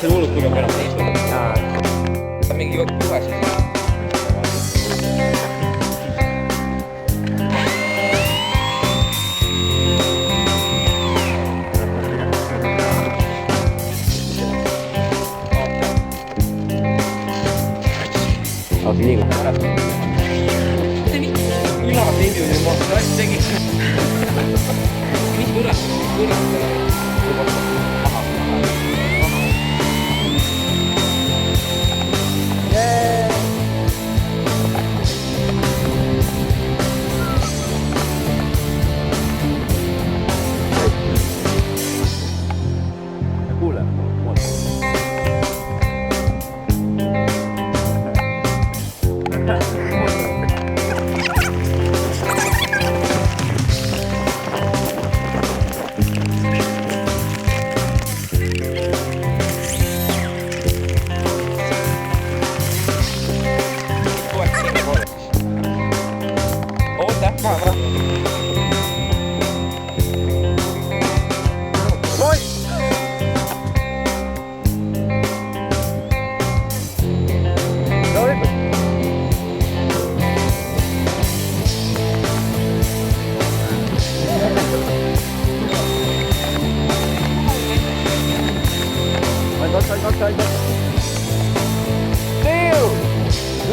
see hullult tugev enam teisel. Mingi juhe siis. Aga liigub ära. Ülav liidu ma asja tegin. Mis kurat? Dude!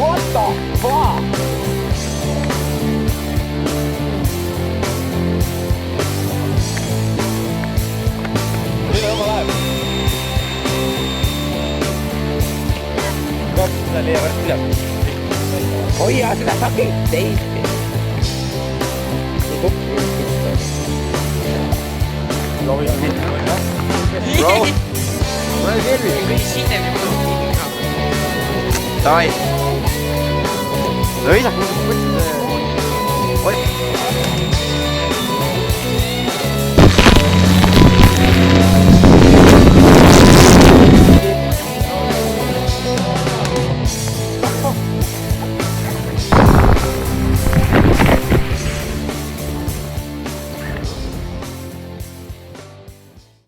What the fuck? Tuli oma läheb. Kaoks seda liiga värst üles. Hoia seda sakit teist. Bro! Ma ei tervi. Või sinem ja mõnus ka. Davai. No isaks, ma mõtlesin. Oi.